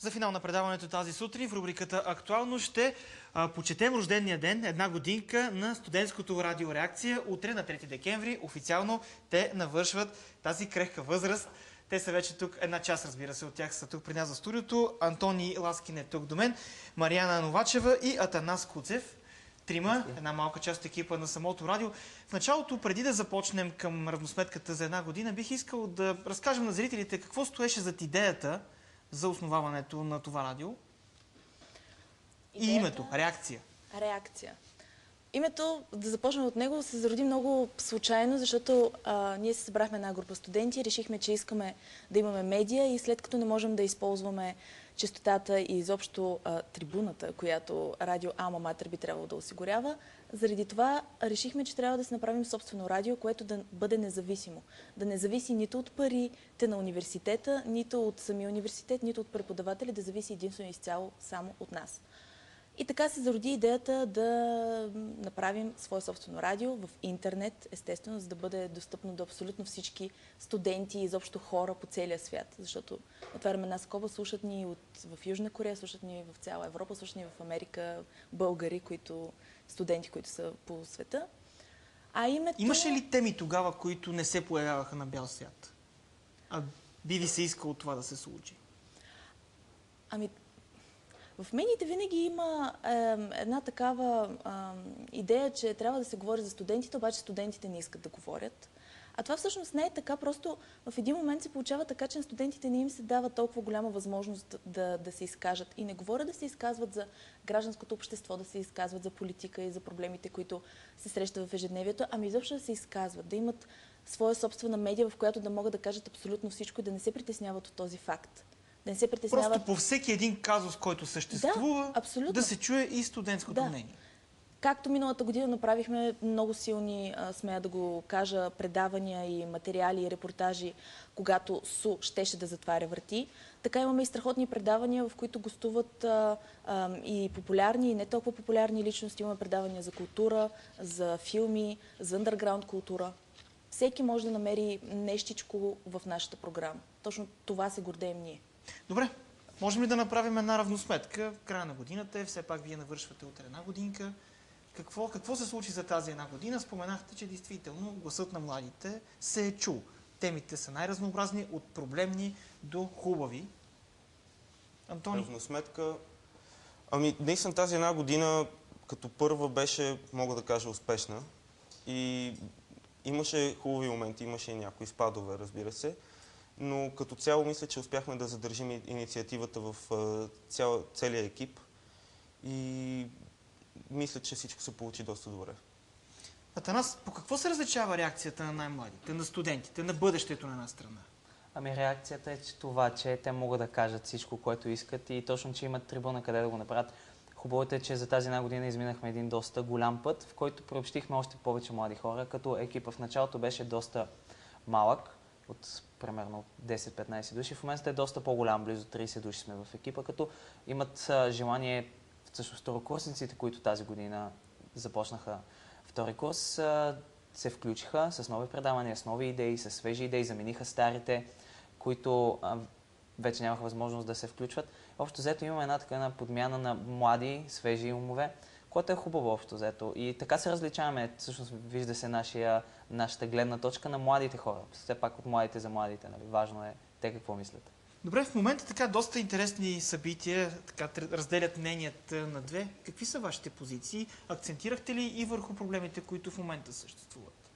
За финал на предаването тази сутрин в рубриката Актуално ще почетем рождения ден, една годинка на студентското радио Реакция. Утре на 3 декември официално те навършват тази крехка възраст. Те са вече тук, една част, разбира се, от тях са тук при нас за студиото. Антони Ласкин е тук до мен, Мариана Новачева и Атанас Куцев. Трима, една малка част от екипа на самото радио. В началото, преди да започнем към равносметката за една година, бих искал да разкажем на зрителите какво стоеше зад идеята за основаването на това радио. И името, Реакция. Реакция. Името, да започнем от него, се зароди много случайно, защото ние се събрахме една група студенти, решихме, че искаме да имаме медия и след като не можем да използваме честотата и изобщо трибуната, която радио Алма Матер би трябвало да осигурява, заради това решихме, че трябва да се направим собствено радио, което да бъде независимо. Да не зависи нито от парите на университета, нито от самия университет, нито от преподаватели, да зависи единствено изцяло само от нас. И така се зароди идеята да направим свое собствено радио в интернет, естествено, за да бъде достъпно до абсолютно всички студенти и изобщо хора по целия свят. Защото отваряме една скоба, слушат ни в Южна Корея, слушат ни в цяла Европа, слушат ни в Америка българи, студенти, които са по света. Имаше ли теми тогава, които не се появяваха на бял свят? А би ви се искало това да се случи? В медиите винаги има една такава идея, че трябва да се говори за студентите, обаче студентите не искат да говорят. А това всъщност не е така, просто в един момент се получава така, че на студентите не им се дава толкова голяма възможност да се изкажат. И не говоря да се изказват за гражданското общество, да се изказват за политика и за проблемите, които се срещат в ежедневието, ами изобщо да се изказват, да имат своя собствена медия, в която да могат да кажат абсолютно всичко и да не се притесняват от този факт. Да не се притесняват... Просто по всеки един казус, който съществува, да се чуе и студентското мнение. Както миналата година направихме много силни, смея да го кажа, предавания и материали и репортажи, когато СУ щеше да затваря врати, така имаме и страхотни предавания, в които гостуват и популярни, и не толкова популярни личности. Имаме предавания за култура, за филми, за андерграунд култура. Всеки може да намери нещичко в нашата програма. Точно това се гордеем ние. Добре, можем ли да направим една равносметка? В края на годината все пак вие навършвате от една годинка. Какво се случи за тази една година? Споменахте, че действително гласът на младите се е чул. Темите са най-разнообразни, от проблемни до хубави. Антони? Равносметка. Наистина тази една година като първа беше, мога да кажа, успешна. И имаше хубави моменти, имаше и някои спадове, разбира се. Но като цяло мисля, че успяхме да задържим инициативата в целия екип и мисля, че всичко се получи доста добре. Атанас, по какво се различава реакцията на най-младите, на студентите, на бъдещето на една страна? Реакцията е че те могат да кажат всичко, което искат и точно, че имат трибуна къде да го направят. Хубавото е, че за тази една година изминахме един доста голям път, в който приобщихме още повече млади хора, като екипа в началото беше доста малък, от примерно 10-15 души. В момента е доста по-голям, близо 30 души сме в екипа, като имат желание, всъщност второкурсниците, които тази година започнаха втори курс, се включиха с нови предавания, с нови идеи, с свежи идеи, замениха старите, които вече нямаха възможност да се включват. Общо взето имаме една подмяна на млади, свежи умове, което е хубаво общо взето. И така се различаваме, всъщност вижда се нашата гледна точка на младите хора. Все пак от младите за младите, нали? Важно е те какво мислят. Добре, в момента така доста интересни събития, така разделят мненията на две. Какви са вашите позиции? Акцентирахте ли и върху проблемите, които в момента съществуват?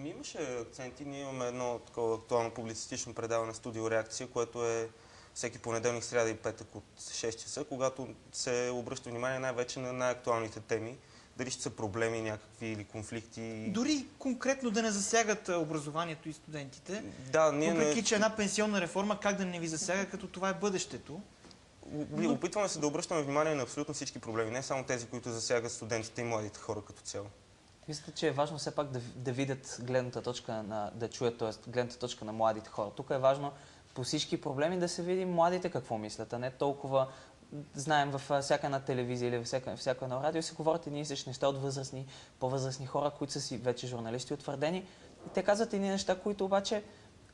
Имаше акценти. Ние имаме едно такова актуално публицистично предаване Студио Реакция, което е всеки понеделник, сряда и петък от 6 часа, когато се обръща внимание най-вече на най-актуалните теми. Дали ще са проблеми някакви или конфликти. Дори конкретно да не засягат образованието и студентите. Да, въпреки, че една пенсионна реформа как да не ви засяга, като това е бъдещето. Опитваме се да обръщаме внимание на абсолютно всички проблеми, не само тези, които засягат студентите и младите хора като цяло. Мисля, че е важно все пак да видят гледната точка да чуят, т.е. гледната точка на младите хора. Тук е важно по всички проблеми да се види младите какво мислят, а не толкова. Знаем, във всяка една телевизия или във всяко едно радио се говорят едни и същи неща от по-възрастни хора, които са си вече журналисти утвърдени. И те казват едни неща, които обаче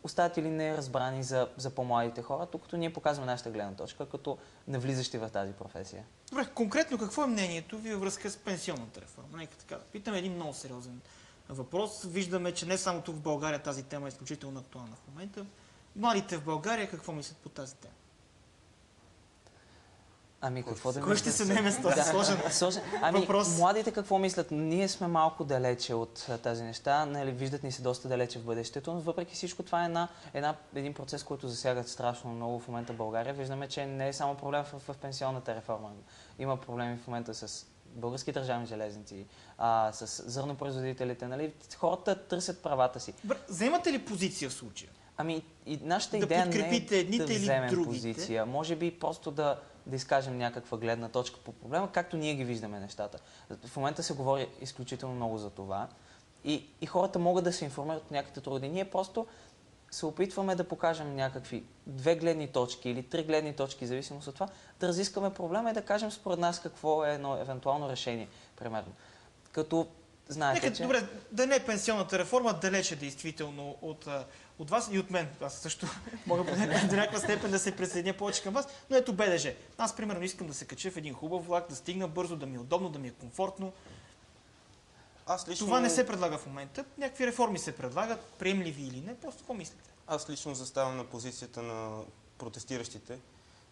остават или неразбрани за по-младите хора, докато ние показваме нашата гледна точка, като навлизащи в тази професия. Добре, конкретно какво е мнението ви във връзка с пенсионната реформа? Нека така. Питаме един много сериозен въпрос. Виждаме, че не само тук в България тази тема е изключително актуална в момента. Младите в България какво мислят по тази тема? Ами какво да Кой ще се наеме с този сложен въпрос? Младите какво мислят? Ние сме малко далече от тези неща, нали, виждат ни се доста далече в бъдещето, но въпреки всичко това е един процес, който засяга страшно много в момента в България. Виждаме, че не е само проблем в пенсионната реформа. Има проблеми в момента с български държавни железници, с зърнопроизводителите. Нали? Хората търсят правата си. Заемате ли позиция в случая? Ами и нашата да идея не е едните да вземем другите? позиция. Може би просто да изкажем някаква гледна точка по проблема, както ние ги виждаме нещата. В момента се говори изключително много за това и хората могат да се информират от някакви трудни. Ние просто се опитваме да покажем някакви 2 гледни точки или 3 гледни точки, в зависимост от това, да разискаме проблема и да кажем според нас какво е едно евентуално решение, примерно. Като знаете, че... Добре, да не е пенсионната реформа, далече действително от вас и от мен. Аз също мога до някаква степен да се присъединя повече към вас, но ето БДЖ. Аз, примерно, искам да се кача в един хубав влак, да стигна бързо, да ми е удобно, да ми е комфортно. Това не се предлага в момента. Някакви реформи се предлагат, приемливи или не. Просто какво мислите? Аз лично заставам на позицията на протестиращите,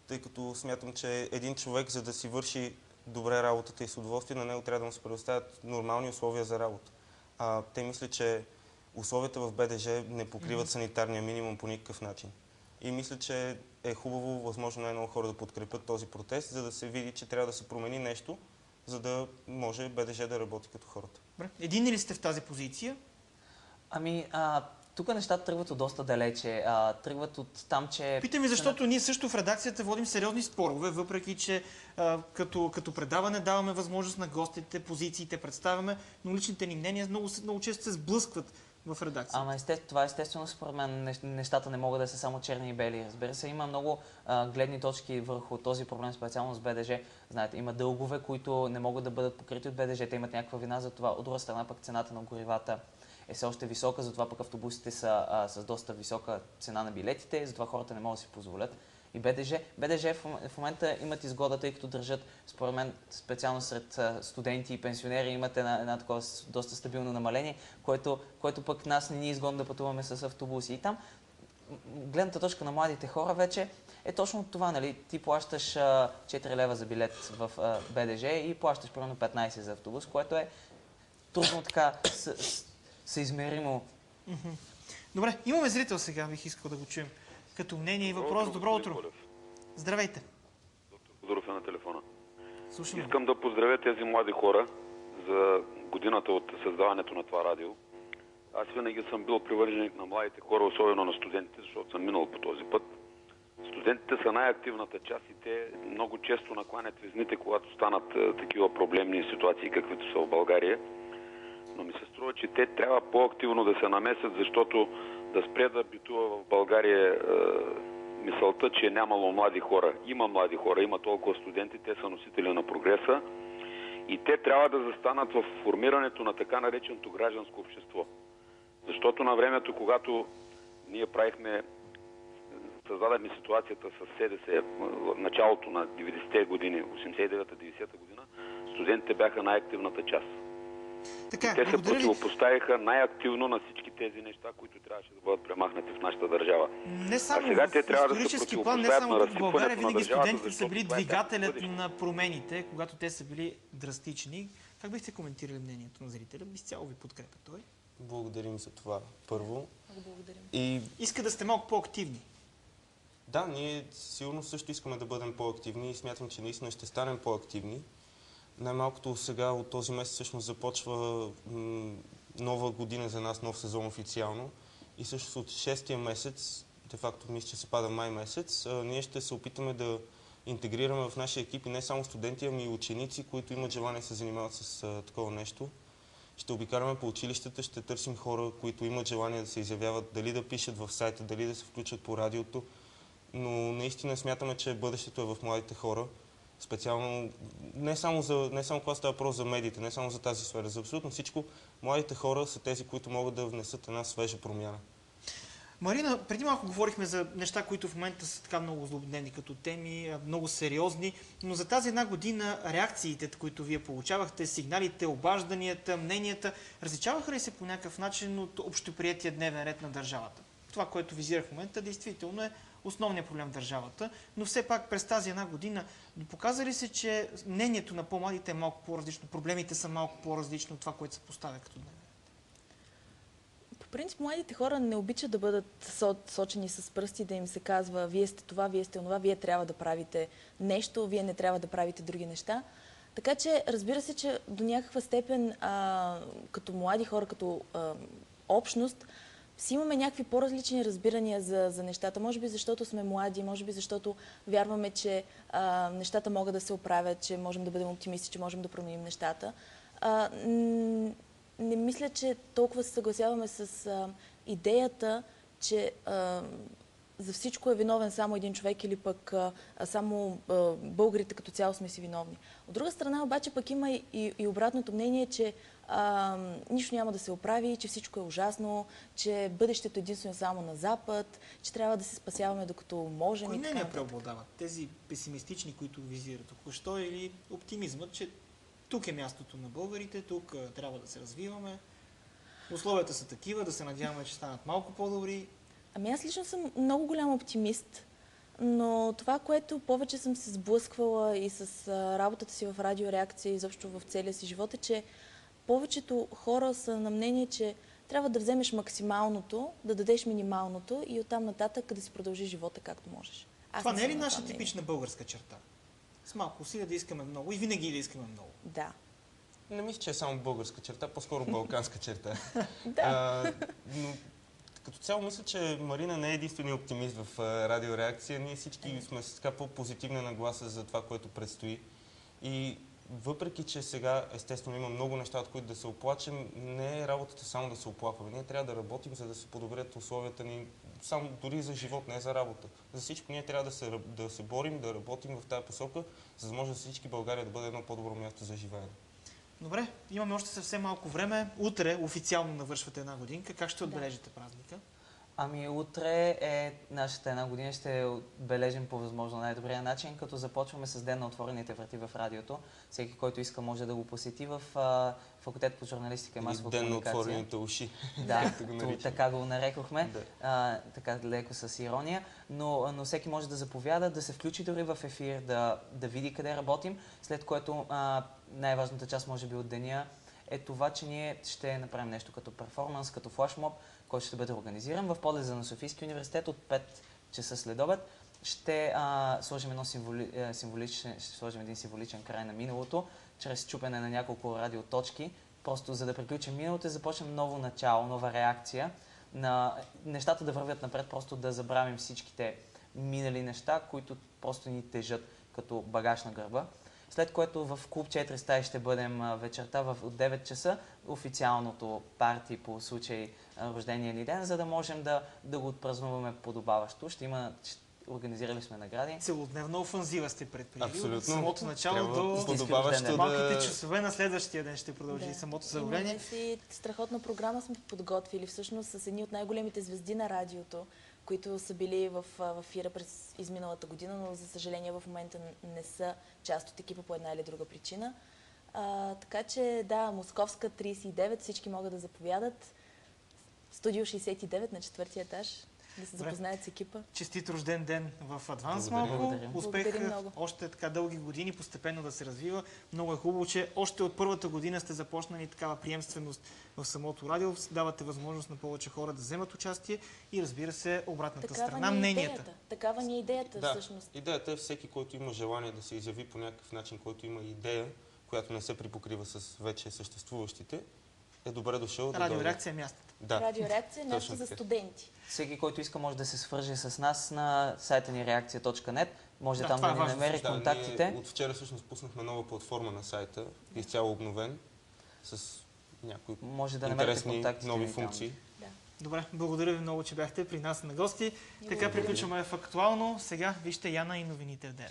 тъй като смятам, че един човек, за да си върши добре работата и с удоволствие, на него трябва да му се предоставят нормални условия за работа. Те мислят, че условията в БДЖ не покриват санитарния минимум по никакъв начин. И мисля, че е хубаво, възможно най-много хора да подкрепят този протест, за да се види, че трябва да се промени нещо, за да може БДЖ да работи като хората. Единни ли сте в тази позиция? Ами, тук нещата тръгват от доста далече. Тръгват от там, че... Питаме, защото ние също в редакцията водим сериозни спорове, въпреки че като предаване даваме възможност на гостите, позициите представяме, но личните ни мнения много често се сблъскват в редакцията. Ама това естествено, според мен, нещата не могат да са само черни и бели. Разбира се, има много гледни точки върху този проблем, специално с БДЖ. Знаете, има дългове, които не могат да бъдат покрити от БДЖ, те имат някаква вина за това. От друга страна пък цената на горивата е все още висока, затова пък автобусите са с доста висока цена на билетите, затова хората не могат да си позволят. И БДЖ в момента имат изгода, тъй като държат, според мен, специално сред студенти и пенсионери, имат една такова доста стабилно намаление, което пък нас не ни е изгодно да пътуваме с автобуси. И там гледната точка на младите хора вече е точно това, нали? Ти плащаш 4 лева за билет в БДЖ и плащаш примерно 15 за автобус, което е трудно така съизмеримо. Добре, имаме зрител сега, бих искал да го чуем. Като мнение и въпрос. Добро утро. Здравейте. Доктор Тодоров е на телефона. Слушаме. Искам да поздравя тези млади хора за годината от създаването на това радио. Аз винаги съм бил привърженик на младите хора, особено на студентите, защото съм минал по този път. Студентите са най-активната част и те много често накланят везните, когато станат такива проблемни ситуации, каквито са в България. Но ми се струва, че те трябва по-активно да се намесят, защото да спре да битува в България мисълта, че нямало млади хора. Има млади хора, има толкова студенти, те са носители на прогреса и те трябва да застанат в формирането на така нареченото гражданско общество. Защото на времето, когато ние създадахме ситуацията с СДС, началото на 90-те години, 89-90-та година, студентите бяха най-активната част. Те се противопоставиха най-активно на всички тези неща, които трябваше да бъдат премахнати в нашата държава. Не само сега те трябва в исторически план, не само тук в България, винаги студентите са били двигателят на промените, когато те са били драстични. Как бихте коментирали мнението на зрителя? Изцяло ви подкрепя той. Благодарим за това първо. Благодарим. Иска да сте малко по-активни. Да, ние сигурно също искаме да бъдем по-активни и смятам, че наистина ще станем по-активни. Най-малкото сега от този месец всъщност започва нова година за нас, нов сезон официално. И също от 6-тия месец, де факто мисля, че се пада май месец, ние ще се опитаме да интегрираме в нашия екип и не само студенти, ами и ученици, които имат желание да се занимават с такова нещо. Ще обикаляме по училищата, ще търсим хора, които имат желание да се изявяват, дали да пишат в сайта, дали да се включат по радиото. Но наистина смятаме, че бъдещето е в младите хора. Специално, не само когато става въпрос за медиите, не само за тази сфера, за абсолютно всичко, младите хора са тези, които могат да внесат една свежа промяна. Марина, преди малко говорихме за неща, които в момента са така много злободневни като теми, много сериозни, но за тази една година реакциите, които вие получавахте, сигналите, обажданията, мненията, различаваха ли се по някакъв начин от общоприетия дневен ред на държавата? Това, което визирах в момента, действително е основният проблем в държавата, но все пак през тази една година показа ли се, че мнението на по-младите е малко по-различно, проблемите са малко по-различни от това, което се поставя като дневен? По принцип, младите хора не обичат да бъдат сочени с пръсти, да им се казва, вие сте това, вие сте онова, вие трябва да правите нещо, вие не трябва да правите други неща. Така че, разбира се, че до някаква степен, като млади хора, като общност, си имаме някакви по-различни разбирания за нещата. Може би защото сме млади, може би защото вярваме, че нещата могат да се оправят, че можем да бъдем оптимисти, че можем да променим нещата. Не мисля, че толкова се съгласяваме с идеята, че за всичко е виновен само един човек или пък само българите като цяло сме си виновни. От друга страна обаче пък има и обратното мнение, че нищо няма да се оправи, че всичко е ужасно, че бъдещето е единствено само на Запад, че трябва да се спасяваме докато можем. Кои мнения преобладават? Тези песимистични, които визират току-що, или оптимизмът, че тук е мястото на българите, тук трябва да се развиваме, условията са такива, да се надяваме, че станат малко по-добри? Ами аз лично съм много голям оптимист, но това, което повече съм се сблъсквала и с работата си в радиореакция, изобщо в целия си живот, е, че повечето хора са на мнение, че трябва да вземеш максималното, да дадеш минималното и оттам нататък да си продължи живота както можеш. Това не е ли наша типична българска черта? С малко усилия да искаме много и винаги да искаме много. Да. Не мисля, че е само българска черта, по-скоро балканска черта. Но като цяло мисля, че Марина не е единствения оптимист в радиореакция. Ние всички сме с така по-позитивна нагласа за това, което предстои. И въпреки, че сега естествено има много неща, от които да се оплачем, не е работата само да се оплакваме. Ние трябва да работим, за да се подобрят условията ни, само дори за живот, не за работа. За всичко ние трябва да се борим, да работим в тази посока, за да може за всички България да бъде едно по-добро място за живеене. Добре, имаме още съвсем малко време. Утре официално навършвате една годинка. Как ще отбележите празника? Ами утре е нашата една година, ще отбележим по възможно най-добрия начин, като започваме с Ден на отворените врати в радиото. Всеки, който иска, може да го посети в факултет по журналистика и масова комуникация. Ден на отворените уши. Да, така го нарекохме, така леко с ирония, но всеки може да заповяда, да се включи дори в ефир, да види къде работим, след което най-важната част може би от деня е това, че ние ще направим нещо като перформанс, като флашмоб, който ще бъде организиран в подлеза на Софийския университет от 5 часа след обед. Ще сложим един символичен край на миналото, чрез чупене на няколко радиоточки, просто за да приключим миналото и започнем ново начало, нова реакция на нещата да вървят напред, просто да забравим всичките минали неща, които просто ни тежат като багаж на гърба. След което в клуб 4 стаи ще бъдем вечерта от 9 часа, официалното парти по случай рождения ни ден, за да можем да го отпразнуваме подобаващо. Организирали сме награди. Целодневна офанзива сте предприели. Абсолютно. От самото начало до малките часове на следващия ден ще продължи самото събрание. Имаме си страхотна програма сме подготвили всъщност с едни от най-големите звезди на радиото, които са били в ефира през изминалата година, но за съжаление в момента не са част от екипа по една или друга причина. Така че да, Московска 39, всички могат да заповядат. Студио 69 на 4-ти етаж, да се запознаят с екипа. Честит рожден ден в адванс Благодарим. малко. Успех още така дълги години, постепенно да се развива. Много е хубаво, че още от първата година сте започнали такава приемственост в самото радио. Давате възможност на повече хора да вземат участие и разбира се обратната страна, мненията. Такава ни е идеята всъщност. Идеята е всеки, който има желание да се изяви по някакъв начин, който има идея, която не се припокрива с вече съществуващите, е добре дошъл. Радиореакция е мястото. Да. Радиореакция е място за студенти. Всеки, който иска, може да се свърже с нас на сайта ни reakция.net. Може там да ни намери контактите. От вчера всъщност пуснахме нова платформа на сайта, изцяло обновен, с някои интересни нови функции. Да. Добре, благодаря ви много, че бяхте при нас на гости. Така приключваме в Актуално. Сега вижте Яна и новините в 9.